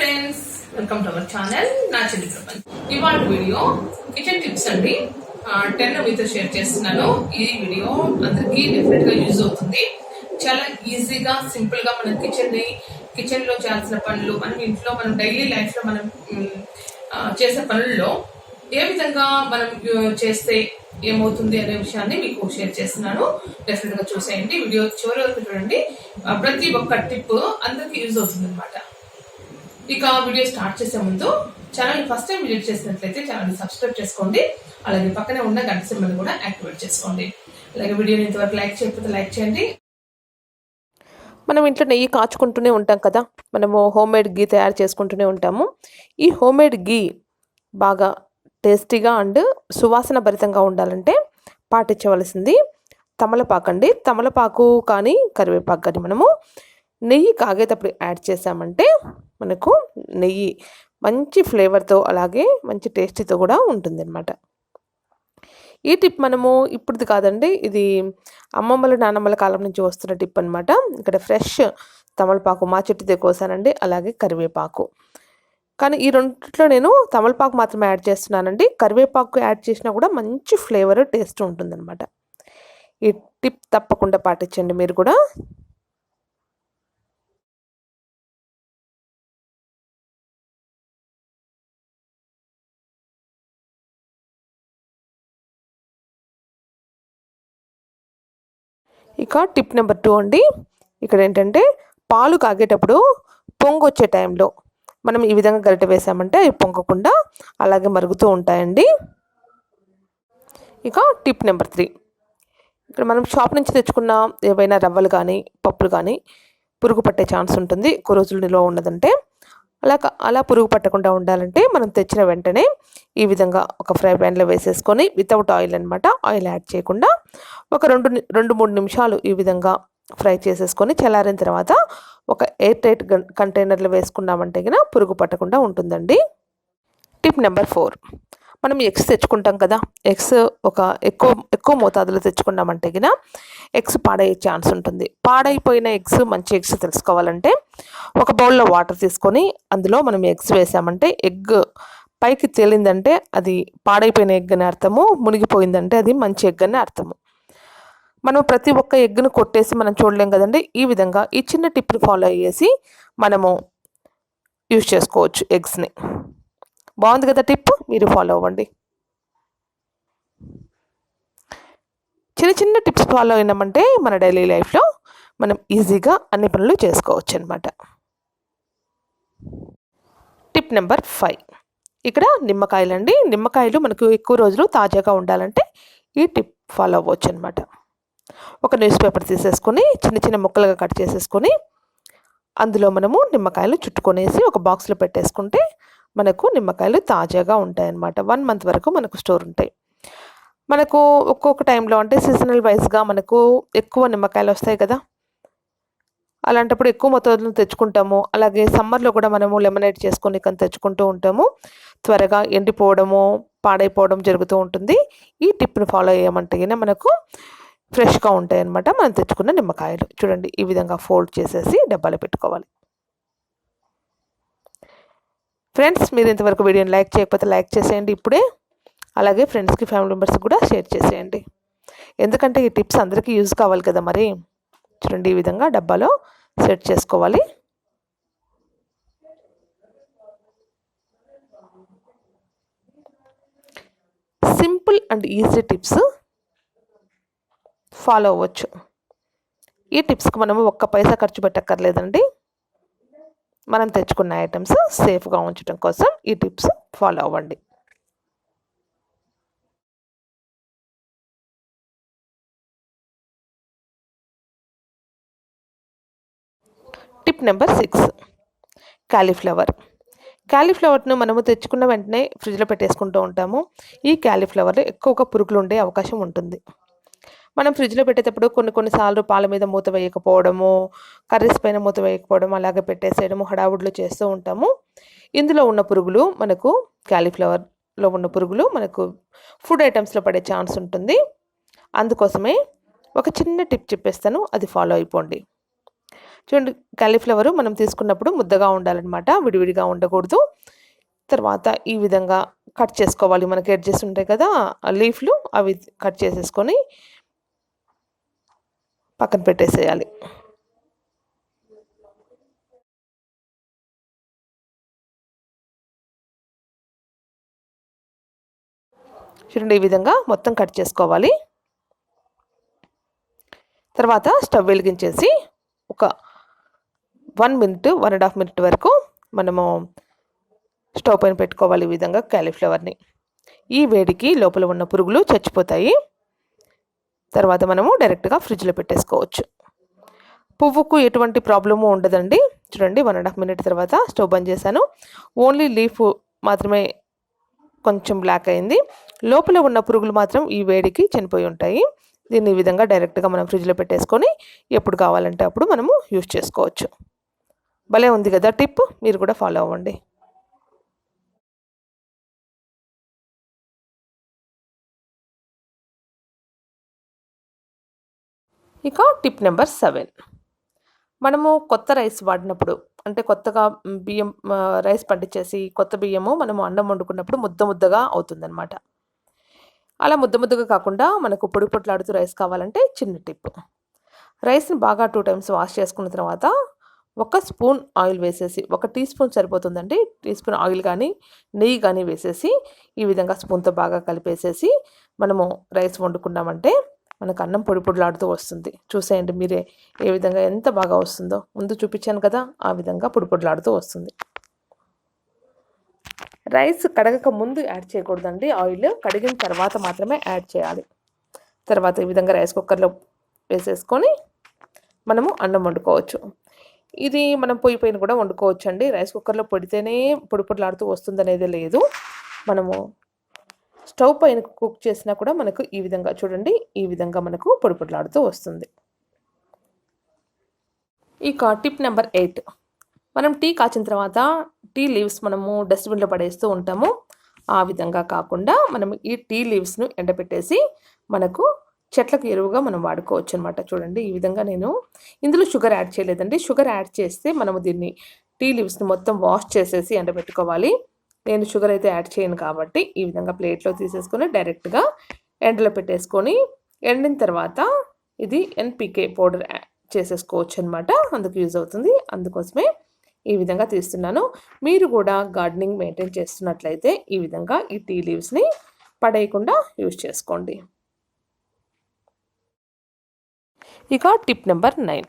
Friends, welcome to our channel నాచింది ప్రపంచం. ఇవాళ వీడియో కిచెన్ టిప్స్ అండి. 10 మీతో షేర్ చేస్తున్నాను. ఈ వీడియో అందరికీ డెఫినెట్ గా యూజ్ అవుతుంది. చాలా ఈజీగా సింపుల్ గా మనం కిచెన్ లో చేయాల్సిన పనులు, మనం డైలీ లైఫ్ లో మనం చేసే పనుల్లో ఏ విధంగా మనం చేస్తే ఏమవుతుంది అనే విషయాన్ని మీకు షేర్ చేస్తున్నాను. డెఫినెట్ గా చూసేయండి. వీడియో చివరి వరకు చూడండి. ప్రతి ఒక్క టిప్ అందరికి యూజ్ అవుతుంది అనమాట. ఇక వీడియో స్టార్ట్ చేసే ముందు ఛానల్ ఫస్ట్ టైం విజిట్ చేసినట్లయితే ఛానల్ సబ్స్క్రైబ్ చేసుకోండి. అలాగే పక్కనే ఉన్న గంట సింబల్ కూడా యాక్టివేట్ చేసుకోండి. అలాగే వీడియోని ఇంతవరకు లైక్ చేయకపోతే లైక్ చేయండి. మనం ఇంట్లో నెయ్యి కాచుకుంటూనే ఉంటాం కదా, మనము హోమ్మేడ్ గీ తయారు చేసుకుంటూనే ఉంటాము. ఈ హోమ్మేడ్ గీ బాగా టేస్టీగా అండ్ సువాసన భరితంగా ఉండాలంటే పాటించవలసింది తమలపాకు అండి. తమలపాకు కానీ కరివేపాకు కానీ మనము నెయ్యి కాగేటప్పుడు యాడ్ చేసామంటే మనకు నెయ్యి మంచి ఫ్లేవర్తో అలాగే మంచి టేస్టీతో కూడా ఉంటుంది అనమాట. ఈ టిప్ మనము ఇప్పుడుది కాదండి, ఇది అమ్మమ్మల నాన్నమ్మల కాలం నుంచి వస్తున్న టిప్ అనమాట. ఇక్కడ ఫ్రెష్ తమలపాకు మా చెట్టుదే కోసానండి, అలాగే కరివేపాకు. కానీ ఈ రెండిట్లో నేను తమలపాకు మాత్రమే యాడ్ చేస్తున్నానండి. కరివేపాకు యాడ్ చేసినా కూడా మంచి ఫ్లేవర్ టేస్ట్ ఉంటుందన్నమాట. ఈ టిప్ తప్పకుండా పాటించండి మీరు కూడా. ఇక టిప్ నెంబర్ 2 అండి. ఇక్కడ ఏంటంటే పాలు కాగేటప్పుడు పొంగు వచ్చే టైంలో మనం ఈ విధంగా గరిటె వేసామంటే అవి పొంగకుండా అలాగే మరుగుతూ ఉంటాయండి. ఇక టిప్ నెంబర్ 3, ఇక్కడ మనం షాప్ నుంచి తెచ్చుకున్న ఏవైనా రవ్వలు కానీ పప్పులు కానీ పురుగు పట్టే ఛాన్స్ ఉంటుంది. ఎక్కువ రోజులు నిల్వ ఉన్నదంటే అలా పురుగు పట్టకుండా ఉండాలంటే మనం తెచ్చిన వెంటనే ఈ విధంగా ఒక ఫ్రై ప్యాన్లో వేసేసుకొని వితౌట్ ఆయిల్ అనమాట, ఆయిల్ యాడ్ చేయకుండా ఒక 2-3 నిమిషాలు ఈ విధంగా ఫ్రై చేసేసుకొని చల్లారిన తర్వాత ఒక ఎయిర్ టైట్ కంటైనర్లో వేసుకున్నామంటే గిన పురుగు పట్టకుండా ఉంటుందండి. టిప్ నెంబర్ 4, మనం ఎగ్స్ తెచ్చుకుంటాం కదా, ఎగ్స్ ఒక ఎక్కువ మోతాదులో తెచ్చుకున్నామంటే గిన ఎగ్స్ పాడయ్యే ఛాన్స్ ఉంటుంది. పాడైపోయిన ఎగ్స్, మంచి ఎగ్స్ తెలుసుకోవాలంటే ఒక బౌల్లో వాటర్ తీసుకొని అందులో మనం ఎగ్స్ వేసామంటే ఎగ్ పైకి తేలిందంటే అది పాడైపోయిన ఎగ్ అని అర్థము, మునిగిపోయిందంటే అది మంచి ఎగ్ అని అర్థము. మనం ప్రతి ఒక్క ఎగ్ను కొట్టేసి మనం చూడలేం కదండి. ఈ విధంగా ఈ చిన్న టిప్ని ఫాలో అయ్యేసి మనము యూజ్ చేసుకోవచ్చు ఎగ్స్ని. బాగుంది కదా టిప్, మీరు ఫాలో అవ్వండి. చిన్న టిప్స్ ఫాలో అయినామంటే మన డైలీ లైఫ్లో మనం ఈజీగా అన్ని పనులు చేసుకోవచ్చు అనమాట. టిప్ నెంబర్ 5, ఇక్కడ నిమ్మకాయలండి. నిమ్మకాయలు మనకు ఎక్కువ రోజులు తాజాగా ఉండాలంటే ఈ టిప్ ఫాలో అవ్వచ్చు అనమాట. ఒక న్యూస్ పేపర్ తీసేసుకొని చిన్న ముక్కలుగా కట్ చేసేసుకొని అందులో మనము నిమ్మకాయలు చుట్టుకొనేసి ఒక బాక్స్లో పెట్టేసుకుంటే మనకు నిమ్మకాయలు తాజాగా ఉంటాయి అన్నమాట. 1 మంత్ వరకు మనకు స్టోర్ ఉంటాయి. మనకు ఒక్కొక్క టైంలో అంటే సీజనల్ వైజ్గా మనకు ఎక్కువ నిమ్మకాయలు వస్తాయి కదా, అలాంటప్పుడు ఎక్కువ మొత్తంలో తెచ్చుకుంటాము. అలాగే సమ్మర్లో కూడా మనము లెమనేడ్ చేసుకొని తెచ్చుకుంటూ ఉంటాము. త్వరగా ఎండిపోవడము, పాడైపోవడం జరుగుతూ ఉంటుంది. ఈ టిప్ని ఫాలో అయ్యామంటే మనకు ఫ్రెష్గా ఉంటాయి అన్నమాట. మనం తెచ్చుకున్న నిమ్మకాయలు చూడండి, ఈ విధంగా ఫోల్డ్ చేసేసి డబ్బాలో పెట్టుకోవాలి. ఫ్రెండ్స్, మీరు ఇంతవరకు వీడియోని లైక్ చేయకపోతే లైక్ చేసేయండి ఇప్పుడే. అలాగే ఫ్రెండ్స్కి, ఫ్యామిలీ మెంబర్స్కి కూడా షేర్ చేసేయండి. ఎందుకంటే ఈ టిప్స్ అందరికీ యూజ్ కావాలి కదా మరి. చూడండి, ఈ విధంగా డబ్బాలో సెట్ చేసుకోవాలి. Simple and easy tips follow అవ్వచ్చు. ఈ టిప్స్కి మనము 1 పైసా ఖర్చు పెట్టక్కర్లేదండి. మనం తెచ్చుకున్న ఐటమ్స్ సేఫ్గా ఉంచడం కోసం ఈ టిప్స్ ఫాలో అవ్వండి. టిప్ నెంబర్ 6, క్యాలీఫ్లవర్ను మనము తెచ్చుకున్న వెంటనే ఫ్రిడ్జ్లో పెట్టేసుకుంటూ ఉంటాము. ఈ క్యాలీఫ్లవర్లో ఎక్కువగా పురుగులు ఉండే అవకాశం ఉంటుంది. మనం ఫ్రిడ్జ్లో పెట్టేటప్పుడు కొన్నిసార్లు పాల మీద మూత వేయకపోవడము, కర్రీస్ పైన మూత వేయకపోవడం, అలాగే పెట్టేసేయడము హడావుడిలో చేస్తూ ఉంటాము. ఇందులో ఉన్న పురుగులు మనకు క్యాలీఫ్లవర్లో ఉన్న పురుగులు మనకు ఫుడ్ ఐటమ్స్లో పడే ఛాన్స్ ఉంటుంది. అందుకోసమే ఒక చిన్న టిప్ చెప్పేస్తాను, అది ఫాలో అయిపోండి. చూడండి, కాలీఫ్లవర్ మనం తీసుకున్నప్పుడు ముద్దగా ఉండాలన్నమాట, విడివిడిగా ఉండకూడదు. తర్వాత ఈ విధంగా కట్ చేసుకోవాలి. మనకి ఎడ్జెస్ ఉంటాయి కదా లీఫ్లు, అవి కట్ చేసేసుకొని పక్కన పెట్టేసేయాలి. చూడండి, ఈ విధంగా మొత్తం కట్ చేసుకోవాలి. తర్వాత స్టవ్ వెలిగించేసి ఒక 1 మినిట్ 1.5 మినిట్ వరకు మనము స్టవ్ పైన పెట్టుకోవాలి. ఈ విధంగా కాలీఫ్లవర్ని, ఈ వేడికి లోపల ఉన్న పురుగులు చచ్చిపోతాయి. తర్వాత మనము డైరెక్ట్గా ఫ్రిడ్జ్లో పెట్టేసుకోవచ్చు. పువ్వుకు ఎటువంటి ప్రాబ్లము ఉండదండి. చూడండి, 1.5 మినిట్ తర్వాత స్టవ్ బంద్ చేశాను. ఓన్లీ లీఫ్ మాత్రమే కొంచెం బ్లాక్ అయింది. లోపల ఉన్న పురుగులు మాత్రం ఈ వేడికి చనిపోయి ఉంటాయి. దీన్ని ఈ విధంగా డైరెక్ట్గా మనం ఫ్రిడ్జ్లో పెట్టేసుకొని ఎప్పుడు కావాలంటే అప్పుడు మనము యూజ్ చేసుకోవచ్చు. భలే ఉంది కదా టిప్, మీరు కూడా ఫాలో అవ్వండి. ఇక టిప్ నెంబర్ 7, మనము కొత్త రైస్ వాడినప్పుడు, అంటే కొత్తగా బియ్యం రైస్ పండించేసి కొత్త బియ్యము మనము అన్నం వండుకున్నప్పుడు ముద్ద ముద్దగా అవుతుందన్నమాట. అలా ముద్ద ముద్దగా కాకుండా మనకు పొడి పొట్లాడుతూ రైస్ కావాలంటే చిన్న టిప్. రైస్ని బాగా 2 టైమ్స్ వాష్ చేసుకున్న తర్వాత 1 స్పూన్ ఆయిల్ వేసేసి, 1 టీ స్పూన్ సరిపోతుందండి, టీ స్పూన్ ఆయిల్ కానీ నెయ్యి కానీ వేసేసి ఈ విధంగా స్పూన్తో బాగా కలిపేసేసి మనము రైస్ వండుకున్నామంటే మనకు అన్నం పొడి పొడిలాడుతూ వస్తుంది. చూసేయండి మీరే ఏ విధంగా ఎంత బాగా వస్తుందో. ముందు చూపించాను కదా, ఆ విధంగా పొడి పొడిలాడుతూ వస్తుంది. రైస్ కడగక ముందు యాడ్ చేయకూడదండి ఆయిల్, కడిగిన తర్వాత మాత్రమే యాడ్ చేయాలి. తర్వాత ఈ విధంగా రైస్ కుక్కర్లో వేసేసుకొని మనము అన్నం వండుకోవచ్చు. ఇది మనం పొయ్యి పైన కూడా వండుకోవచ్చు అండి. రైస్ కుక్కర్లో పొడితేనే పొడి పొడిలాడుతూ వస్తుందనేది లేదు. మనము స్టవ్ పైన కుక్ చేసినా కూడా మనకు ఈ విధంగా చూడండి, ఈ విధంగా మనకు పొడి పొడిలాడుతూ వస్తుంది. ఇక టిప్ నెంబర్ 8, మనం టీ కాచిన తర్వాత టీ లీవ్స్ మనము డస్ట్బిన్లో పడేస్తూ ఉంటాము. ఆ విధంగా కాకుండా మనం ఈ టీ లీవ్స్ను ఎండబెట్టేసి మనకు చెట్లకు ఎరువుగా మనం వాడుకోవచ్చు అనమాట. చూడండి, ఈ విధంగా నేను ఇందులో షుగర్ యాడ్ చేయలేదండి. షుగర్ యాడ్ చేస్తే మనము దీన్ని టీ లీవ్స్ని మొత్తం వాష్ చేసేసి ఎండబెట్టుకోవాలి. నేను షుగర్ అయితే యాడ్ చేయను కాబట్టి ఈ విధంగా ప్లేట్లో తీసేసుకొని డైరెక్ట్గా ఎండలో పెట్టేసుకొని ఎండిన తర్వాత ఇది ఎన్పికే పౌడర్ చేసేసుకోవచ్చు అనమాట. అందుకు యూజ్ అవుతుంది, అందుకోసమే ఈ విధంగా తీస్తున్నాను. మీరు కూడా గార్డెనింగ్ మెయింటైన్ చేస్తున్నట్లయితే ఈ విధంగా ఈ టీ లీవ్స్ని పడేయకుండా యూజ్ చేసుకోండి. ఇక టిప్ నెంబర్ 9,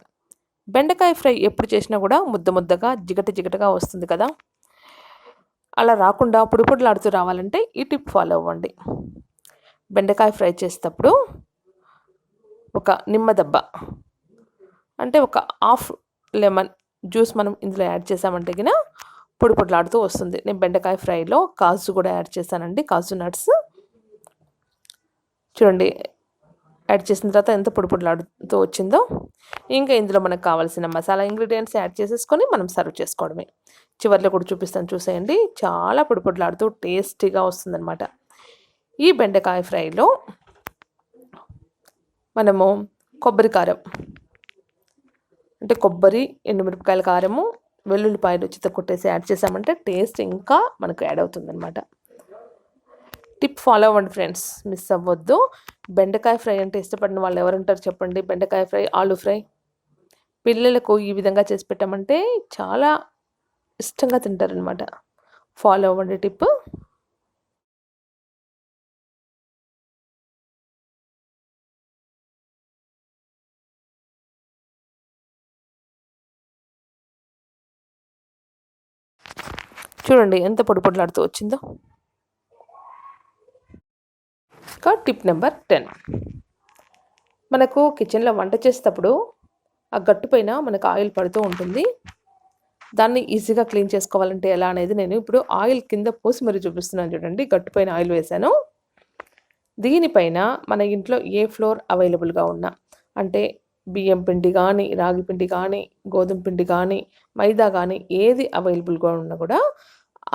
బెండకాయ ఫ్రై ఎప్పుడు చేసినా కూడా ముద్ద ముద్దగా జిగట జిగటగా వస్తుంది కదా. అలా రాకుండా పొడి పొడిలాడుతూ రావాలంటే ఈ టిప్ ఫాలో అవ్వండి. బెండకాయ ఫ్రై చేసేటప్పుడు ఒక నిమ్మదబ్బ, అంటే ఒక హాఫ్ లెమన్ జ్యూస్ మనం ఇందులో యాడ్ చేసామంటే గిన పొడి పొడిలాడుతూ వస్తుంది. నేను బెండకాయ ఫ్రైలో కాజు కూడా యాడ్ చేశానండి, కాజు నట్స్. చూడండి, యాడ్ చేసిన తర్వాత ఎంత పొడి పొడిలాడుతూ వచ్చిందో. ఇంకా ఇందులో మనకు కావాల్సిన మసాలా ఇంగ్రీడియంట్స్ యాడ్ చేసేసుకొని మనం సర్వ్ చేసుకోవడమే. చివరిలో కూడా చూపిస్తాను, చూసేయండి, చాలా పొడి పొడిలాడుతూ టేస్టీగా వస్తుందన్నమాట. ఈ బెండకాయ ఫ్రైలో మనము కొబ్బరి కారం, అంటే కొబ్బరి, ఎండుమిరపకాయల కారము, వెల్లుల్లిపాయలు చితకొట్టేసి యాడ్ చేసామంటే టేస్ట్ ఇంకా మనకు యాడ్ అవుతుందన్నమాట. టిప్ ఫాలో అవ్వండి ఫ్రెండ్స్, మిస్ అవ్వద్దు. బెండకాయ ఫ్రై అంటే ఇష్టపడిన వాళ్ళు ఎవరుంటారు చెప్పండి. బెండకాయ ఫ్రై, ఆలు ఫ్రై పిల్లలకు ఈ విధంగా చేసి పెట్టామంటే చాలా ఇష్టంగా తింటారనమాట. ఫాలో అవ్వండి టిప్. చూడండి ఎంత పొడి పొడిలాడుతూ వచ్చిందో. ఇంకా టిప్ నెంబర్ 10, మనకు కిచెన్లో వంట చేసేటప్పుడు ఆ గట్టు పైన మనకు ఆయిల్ పడుతూ ఉంటుంది. దాన్ని ఈజీగా క్లీన్ చేసుకోవాలంటే ఎలా అనేది నేను ఇప్పుడు ఆయిల్ కింద పోసి మరీ చూపిస్తున్నాను. చూడండి, గట్టు పైన ఆయిల్ వేసాను. దీనిపైన మన ఇంట్లో ఏ ఫ్లోర్ అవైలబుల్గా ఉన్నా, అంటే బియ్యం పిండి కానీ, రాగి పిండి కానీ, గోధుమ పిండి కానీ, మైదా కానీ, ఏది అవైలబుల్గా ఉన్నా కూడా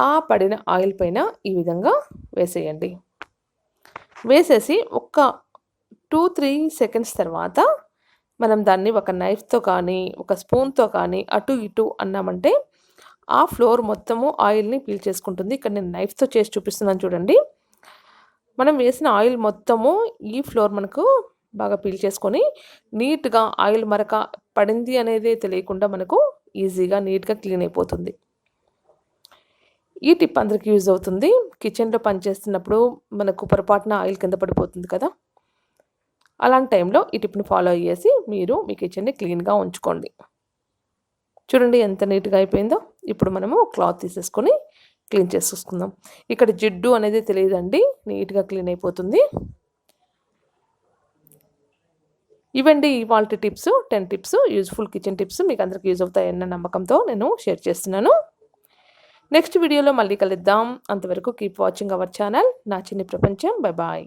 ఆ పడిన ఆయిల్ పైన ఈ విధంగా వేసేయండి. వేసేసి ఒక 2-3 సెకండ్స్ తర్వాత మనం దాన్ని ఒక నైఫ్తో కానీ ఒక స్పూన్తో కానీ అటు ఇటు అన్నామంటే ఆ ఫ్లోర్ మొత్తము ఆయిల్ని పీల్చేసుకుంటుంది. ఇక్కడ నేను నైఫ్తో చేసి చూపిస్తున్నాను చూడండి. మనం వేసిన ఆయిల్ మొత్తము ఈ ఫ్లోర్ మనకు బాగా పీల్చేసుకొని నీట్గా ఆయిల్ మరక పడింది అనేది తెలియకుండా మనకు ఈజీగా నీట్గా క్లీన్ అయిపోతుంది. ఈ టిప్ అందరికీ యూజ్ అవుతుంది. కిచెన్లో పనిచేస్తున్నప్పుడు మనకు పొరపాటున ఆయిల్ కింద పడిపోతుంది కదా, అలాంటి టైంలో ఈ టిప్ని ఫాలో అయ్యేసి మీరు మీ కిచెన్ని క్లీన్గా ఉంచుకోండి. చూడండి ఎంత నీట్గా అయిపోయిందో. ఇప్పుడు మనము క్లాత్ తీసేసుకొని క్లీన్ చేసేసుకుందాం. ఇక్కడ జిడ్డు అనేది తెలియదండి, నీట్గా క్లీన్ అయిపోతుంది. ఇవండి ఇవాళ tips, 10 tips, useful kitchen tips. మీకు అందరికీ యూజ్ అవుతాయన్న నమ్మకంతో నేను షేర్ చేస్తున్నాను. నెక్స్ట్ వీడియోలో మళ్ళీ కలుద్దాం. అంతవరకు కీప్ వాచింగ్ అవర్ ఛానల్ నా చిన్ని ప్రపంచం. Bye bye.